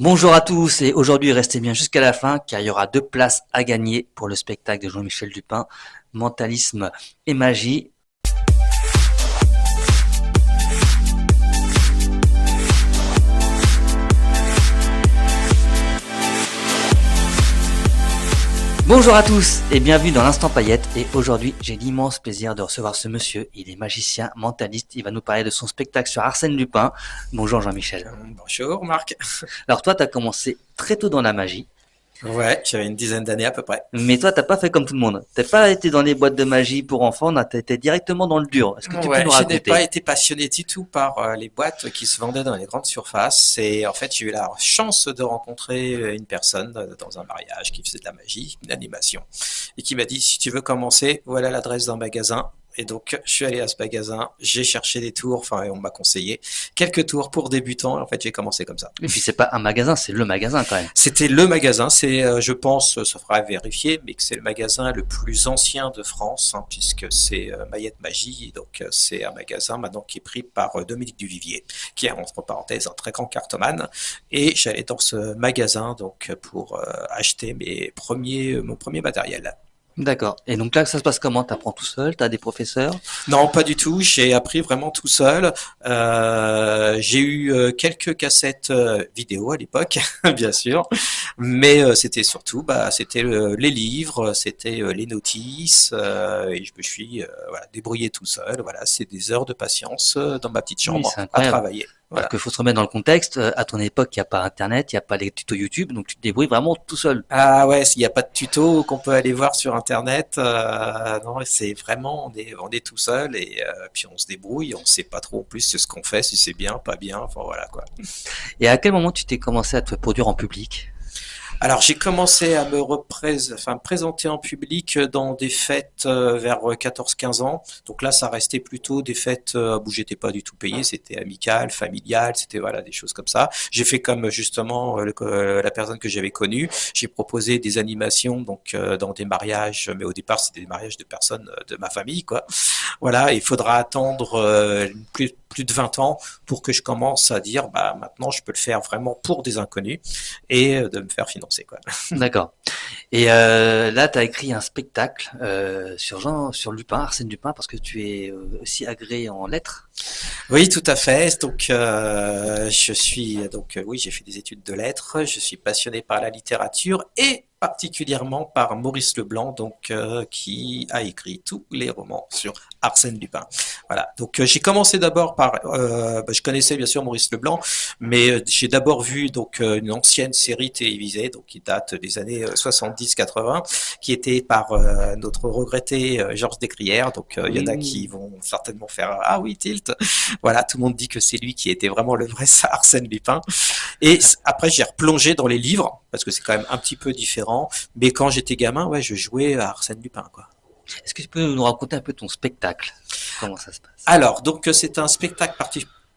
Bonjour à tous et aujourd'hui restez bien jusqu'à la fin car il y aura 2 places à gagner pour le spectacle de Jean-Michel Dupin, Mentalisme et Magie. Bonjour à tous et bienvenue dans l'Instant Paillette et aujourd'hui j'ai l'immense plaisir de recevoir ce monsieur, il est magicien, mentaliste, il va nous parler de son spectacle sur Arsène Lupin. Bonjour Jean-Michel. Bonjour Marc. Alors toi t'as commencé très tôt dans la magie, Ouais, j'avais une dizaine d'années à peu près. mais toi t'as pas fait comme tout le monde. T'as pas été dans les boîtes de magie pour enfants, non, t'as été directement dans le dur. Est-ce que tu peux Ouais, nous je n'ai pas raconter? été passionné du tout par les boîtes qui se vendaient dans les grandes surfaces. Et en fait, j'ai eu la chance de rencontrer une personne dans un mariage qui faisait de la magie, une animation, et qui m'a dit, si tu veux commencer, voilà l'adresse d'un magasin. Et donc, je suis allé à ce magasin, j'ai cherché des tours, enfin, on m'a conseillé quelques tours pour débutants. Et en fait, j'ai commencé comme ça. Et puis c'est pas un magasin, c'est le magasin quand même. C'était le magasin, c'est, je pense, ça fera vérifier, mais que c'est le magasin le plus ancien de France, hein, puisque c'est Mayette Magie, donc c'est un magasin maintenant qui est pris par Dominique Duvivier, qui est entre parenthèses un très grand cartoman. Et j'allais dans ce magasin donc pour acheter mon premier matériel. D'accord. Et donc là ça se passe comment? T'apprends tout seul? T'as des professeurs? Non, pas du tout. J'ai appris vraiment tout seul. J'ai eu quelques cassettes vidéo à l'époque, bien sûr, mais c'était surtout, c'était les livres, c'était les notices, et je me suis voilà, débrouillé tout seul. Voilà, c'est des heures de patience dans ma petite Oui, chambre c'est à incroyable. travailler. Parce Voilà. qu'il faut se remettre dans le contexte. À ton époque, il n'y a pas Internet, il n'y a pas les tutos YouTube, donc tu te débrouilles vraiment tout seul. Ah ouais, s'il n'y a pas de tuto qu'on peut aller voir sur Internet, non, c'est vraiment, on est tout seul et puis on se débrouille, on sait pas trop en plus ce qu'on fait, si c'est bien, pas bien, enfin voilà quoi. Et à quel moment tu t'es commencé à te produire en public? Alors j'ai commencé à me présenter en public dans des fêtes vers 14-15 ans. Donc là, ça restait plutôt des fêtes où j'étais pas du tout payé, c'était amical, familial, c'était voilà des choses comme ça. J'ai fait comme justement la personne que j'avais connue. J'ai proposé des animations donc dans des mariages, mais au départ c'était des mariages de personnes de ma famille quoi. Voilà, il faudra attendre plus de 20 ans pour que je commence à dire bah maintenant je peux le faire vraiment pour des inconnus et de me faire financer quoi. D'accord. Et là, tu as écrit un spectacle sur Lupin, Arsène Lupin, parce que tu es aussi agréé en lettres. Oui, tout à fait. Donc je suis donc oui, j'ai fait des études de lettres, je suis passionné par la littérature et particulièrement par Maurice Leblanc, donc qui a écrit tous les romans sur Arsène Lupin. Voilà. Donc j'ai commencé d'abord par, je connaissais bien sûr Maurice Leblanc, mais j'ai d'abord vu donc une ancienne série télévisée, donc qui date des années 70-80, qui était par notre regretté Georges Descrières. Donc il y en a qui Oui. vont certainement faire ah oui Tilt. Voilà, tout le monde dit que c'est lui qui était vraiment le vrai Arsène Lupin. Et après, j'ai replongé dans les livres, parce que c'est quand même un petit peu différent. Mais quand j'étais gamin, ouais, je jouais à Arsène Lupin, quoi. Est-ce que tu peux nous raconter un peu ton spectacle? Comment ça se passe? Alors, donc c'est un spectacle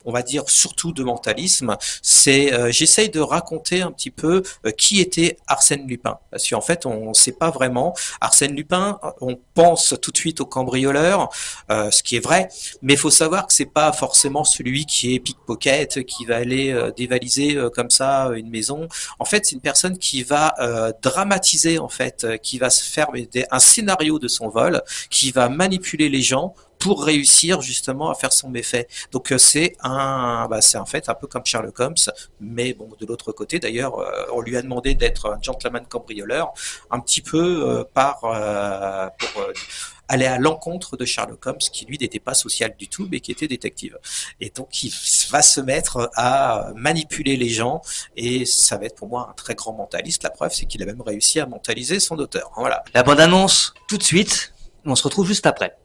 on va dire surtout de mentalisme. C'est, j'essaye de raconter un petit peu qui était Arsène Lupin, parce qu'en fait on ne sait pas vraiment. Arsène Lupin, on pense tout de suite au cambrioleur, ce qui est vrai, mais il faut savoir que c'est pas forcément celui qui est pickpocket, qui va aller dévaliser comme ça une maison. En fait, c'est une personne qui va dramatiser en fait, qui va se faire un scénario de son vol, qui va manipuler les gens pour réussir justement à faire son méfait. Donc c'est en fait un peu comme Sherlock Holmes, mais bon de l'autre côté d'ailleurs, on lui a demandé d'être un gentleman cambrioleur, un petit peu pour aller à l'encontre de Sherlock Holmes, qui lui n'était pas social du tout, mais qui était détective. Et donc il va se mettre à manipuler les gens, et ça va être pour moi un très grand mentaliste. La preuve, c'est qu'il a même réussi à mentaliser son auteur. Voilà. La bande-annonce tout de suite. On se retrouve juste après.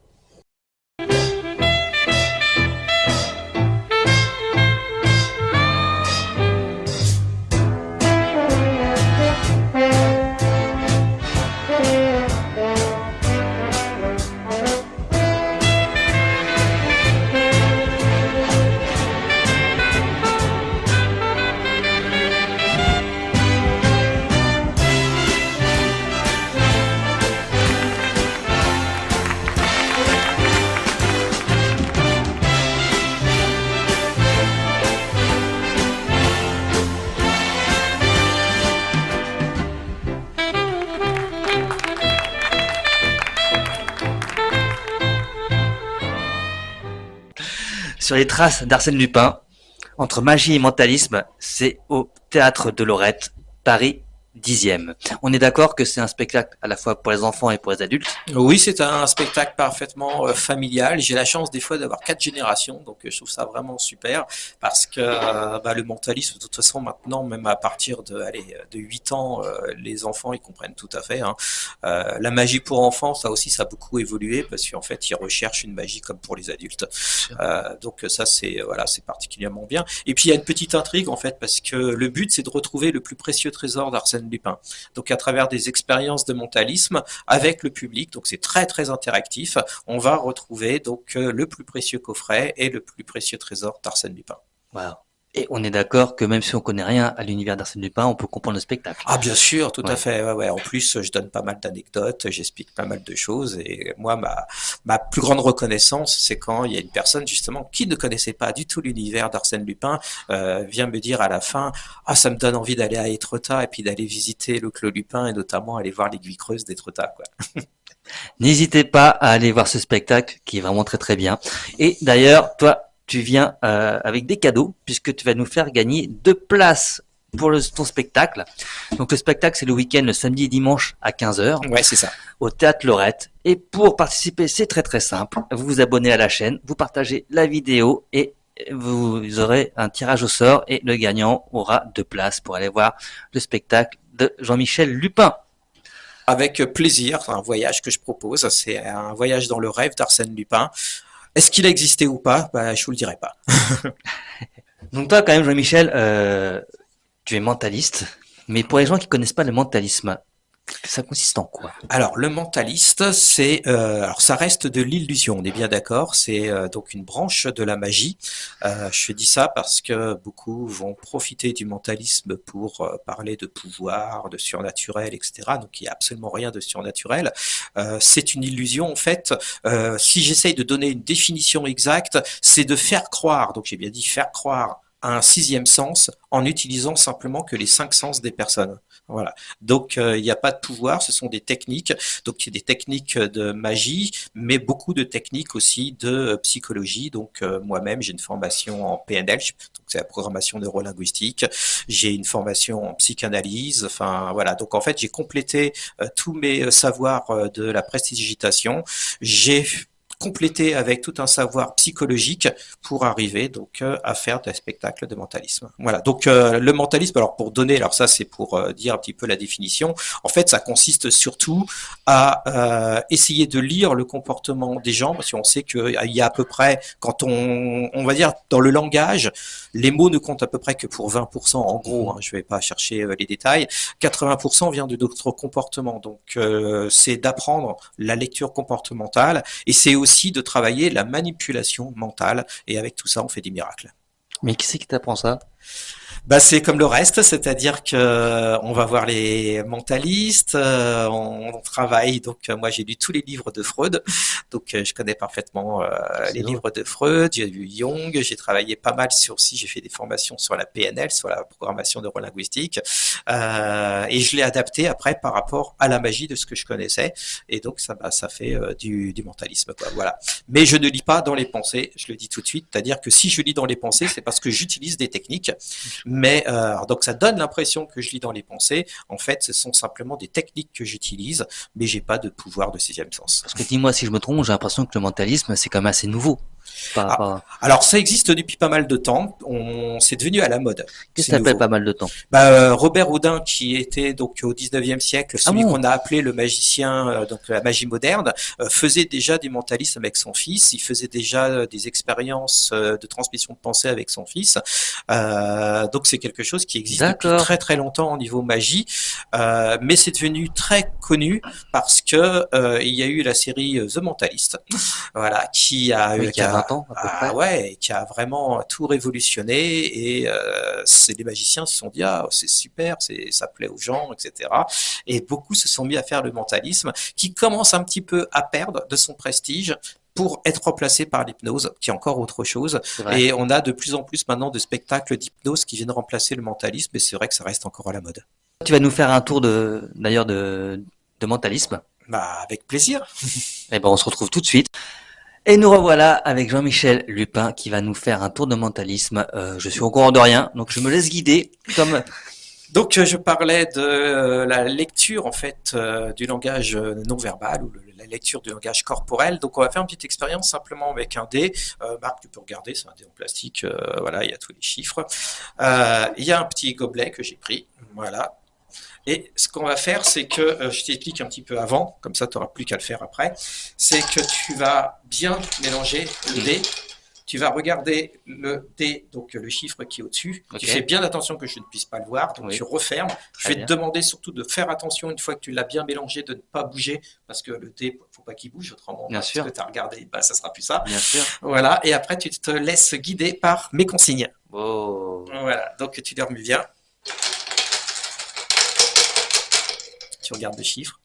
sur les traces d'Arsène Lupin, entre magie et mentalisme, c'est au Théâtre de Lorette, Paris 10e. On est d'accord que c'est un spectacle à la fois pour les enfants et pour les adultes. Oui, c'est un spectacle parfaitement familial. J'ai la chance des fois d'avoir 4 générations, donc je trouve ça vraiment super parce que le mentalisme, de toute façon, maintenant, même à partir de 8 ans, les enfants ils comprennent tout à fait. Hein. La magie pour enfants, ça aussi, ça a beaucoup évolué parce qu'en fait, ils recherchent une magie comme pour les adultes. Donc ça, c'est particulièrement bien. Et puis il y a une petite intrigue en fait parce que le but, c'est de retrouver le plus précieux trésor d'Arsène Lupin. Donc à travers des expériences de mentalisme avec le public, donc c'est très très interactif, on va retrouver donc le plus précieux coffret et le plus précieux trésor d'Arsène Lupin. Wow. Et on est d'accord que même si on connaît rien à l'univers d'Arsène Lupin, on peut comprendre le spectacle. Ah bien sûr, tout Ouais. à fait. Ouais. En plus, je donne pas mal d'anecdotes, j'explique pas mal de choses. Et moi, ma plus grande reconnaissance, c'est quand il y a une personne justement qui ne connaissait pas du tout l'univers d'Arsène Lupin, vient me dire à la fin, ah ça me donne envie d'aller à Étretat et puis d'aller visiter le Clos Lupin et notamment aller voir l'aiguille creuse d'Étretat, quoi. N'hésitez pas à aller voir ce spectacle qui est vraiment très très bien. Et d'ailleurs, toi, tu viens avec des cadeaux puisque tu vas nous faire gagner 2 places pour ton spectacle. Donc le spectacle, c'est le week-end, le samedi et dimanche à 15h Ouais, c'est ça. au Théâtre Lorette. Et pour participer, c'est très très simple. Vous vous abonnez à la chaîne, vous partagez la vidéo et vous aurez un tirage au sort et le gagnant aura 2 places pour aller voir le spectacle de Jean-Michel Lupin. Avec plaisir, c'est un voyage que je propose. C'est un voyage dans le rêve d'Arsène Lupin. Est-ce qu'il a existé ou pas? Je vous le dirai pas. Donc toi, quand même, Jean-Michel, tu es mentaliste. Mais pour les gens qui connaissent pas le mentalisme, ça consiste en quoi? Alors, le mentaliste, alors ça reste de l'illusion, on est bien d'accord. C'est donc une branche de la magie. Je dis ça parce que beaucoup vont profiter du mentalisme pour parler de pouvoir, de surnaturel, etc. Donc, il n'y a absolument rien de surnaturel. C'est une illusion, en fait. Si j'essaye de donner une définition exacte, c'est de faire croire. Donc, j'ai bien dit faire croire à un 6e sens en utilisant simplement que les 5 sens des personnes. Voilà. Donc il n'y a pas de pouvoir, ce sont des techniques. Donc il y a des techniques de magie, mais beaucoup de techniques aussi de psychologie. Donc moi-même j'ai une formation en PNL, donc c'est la programmation neurolinguistique. J'ai une formation en psychanalyse. Enfin voilà. Donc en fait j'ai complété tous mes savoirs de la prestidigitation. J'ai complété avec tout un savoir psychologique pour arriver donc à faire des spectacles de mentalisme. Voilà. Donc le mentalisme, alors pour donner, alors ça c'est pour dire un petit peu la définition. En fait, ça consiste surtout à essayer de lire le comportement des gens, parce qu'on sait qu'il y a à peu près, quand on va dire dans le langage, les mots ne comptent à peu près que pour 20%, en gros. Hein, je vais pas chercher les détails. 80% vient de notre comportement. Donc c'est d'apprendre la lecture comportementale et c'est aussi de travailler la manipulation mentale. Et avec tout ça, on fait des miracles. Mais qui c'est qui t'apprend ça? C'est comme le reste, c'est-à-dire que on va voir les mentalistes, on travaille. Donc moi j'ai lu tous les livres de Freud, donc je connais parfaitement les livres de Freud. J'ai lu Jung, j'ai travaillé pas mal j'ai fait des formations sur la PNL, sur la programmation neurolinguistique, et je l'ai adapté après par rapport à la magie de ce que je connaissais. Et donc ça fait du mentalisme, quoi. Voilà. Mais je ne lis pas dans les pensées, je le dis tout de suite, c'est-à-dire que si je lis dans les pensées, c'est parce que j'utilise des techniques. Mais donc ça donne l'impression que je lis dans les pensées. En fait, ce sont simplement des techniques que j'utilise, mais j'ai pas de pouvoir de 6e sens. Parce que dis-moi si je me trompe, j'ai l'impression que le mentalisme, c'est quand même assez nouveau. Alors ça existe depuis pas mal de temps. C'est devenu à la mode. Qu'est-ce que ça fait pas mal de temps? Robert Houdin, qui était donc au 19e siècle, celui qu'on a appelé le magicien, donc la magie moderne, faisait déjà du mentalisme avec son fils. Il faisait déjà des expériences de transmission de pensée avec son fils. Donc c'est quelque chose qui existe depuis très très longtemps au niveau magie, mais c'est devenu très connu parce que il y a eu la série The Mentalist, voilà, qui a 20 ans à peu près. Ouais, qui a vraiment tout révolutionné et les magiciens se sont dit c'est super, ça plaît aux gens, etc. Et beaucoup se sont mis à faire le mentalisme, qui commence un petit peu à perdre de son prestige pour être remplacé par l'hypnose, qui est encore autre chose. Et on a de plus en plus maintenant de spectacles d'hypnose qui viennent remplacer le mentalisme, et c'est vrai que ça reste encore à la mode. Tu vas nous faire un tour de mentalisme. Avec plaisir. Et on se retrouve tout de suite. Et nous revoilà avec Jean-Michel Lupin qui va nous faire un tour de mentalisme. Je suis au courant de rien, donc je me laisse guider comme... Donc, je parlais de la lecture en fait du langage non verbal ou la lecture du langage corporel. Donc, on va faire une petite expérience simplement avec un dé. Marc, tu peux regarder, c'est un dé en plastique. Voilà, il y a tous les chiffres. Il y a un petit gobelet que j'ai pris. Voilà. Et ce qu'on va faire, c'est que je t'explique un petit peu avant, comme ça tu n'auras plus qu'à le faire après. C'est que tu vas bien mélanger le dé. Tu vas regarder le dé, donc le chiffre qui est au-dessus. Ok. Tu fais bien attention que je ne puisse pas le voir, donc Oui. tu refermes. Je Très vais bien. te demander surtout de faire attention une fois que tu l'as bien mélangé, de ne pas bouger, parce que le dé, faut pas qu'il bouge, autrement, Bien parce sûr. que tu as regardé, bah, ça sera plus ça. Bien sûr. Voilà, et après tu te laisses guider par mes consignes. Oh. Voilà, donc tu les remues bien. Tu regardes le chiffre.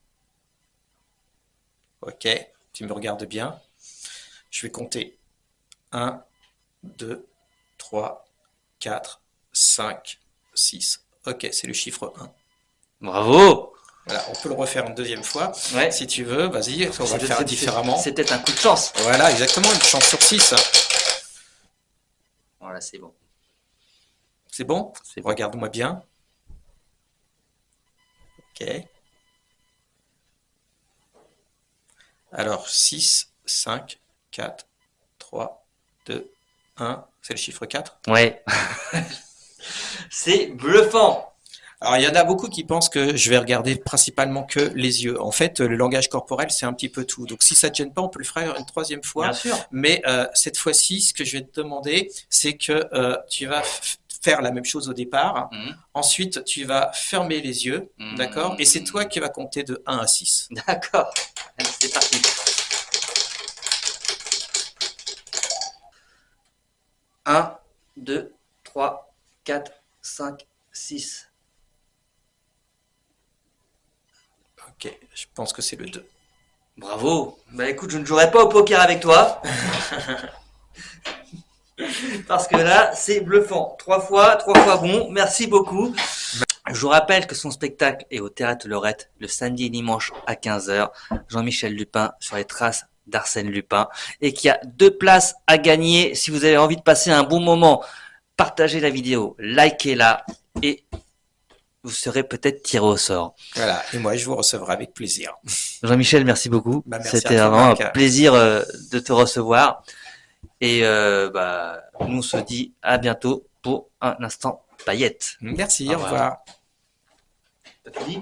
Ok, tu me regardes bien. Je vais compter 1, 2, 3, 4, 5, 6. Ok, c'est le chiffre 1. Bravo. Voilà, on peut le refaire une deuxième fois. Ouais. Si tu veux, vas-y, on va le faire différemment. C'est peut-être un coup de chance. Voilà, exactement, une chance sur 6. Voilà, c'est bon. C'est bon? C'est bon. Regarde-moi bien. Ok. Alors, 6, 5, 4, 3, 2, 1. C'est le chiffre 4. Ouais. C'est bluffant. Alors, il y en a beaucoup qui pensent que je vais regarder principalement que les yeux. En fait, le langage corporel, c'est un petit peu tout. Donc, si ça te gêne pas, on peut le faire une troisième fois. Bien sûr. Mais cette fois-ci, ce que je vais te demander, c'est que tu vas faire la même chose au départ. Mhm. Ensuite, tu vas fermer les yeux, Mhm. d'accord? Et c'est toi qui vas compter de 1 à 6. D'accord. Allez, c'est parti. 1, 2, 3, 4, 5, 6. Ok, je pense que c'est le 2. Bravo. Bah écoute, je ne jouerai pas au poker avec toi. Parce que là, c'est bluffant. 3 fois bon. Merci beaucoup. Je vous rappelle que son spectacle est au Théâtre Lorette le samedi et dimanche à 15h. Jean-Michel Lupin sur les traces d'Arsène Lupin. Et qu'il y a 2 places à gagner. Si vous avez envie de passer un bon moment, partagez la vidéo, likez-la et vous serez peut-être tiré au sort. Voilà, et moi je vous recevrai avec plaisir. Jean-Michel, merci beaucoup. Bah, merci C'était à toi, vraiment Marc. un plaisir de te recevoir. Et nous on se dit à bientôt pour un instant paillette. Merci, Au au revoir. T'as tout dit ?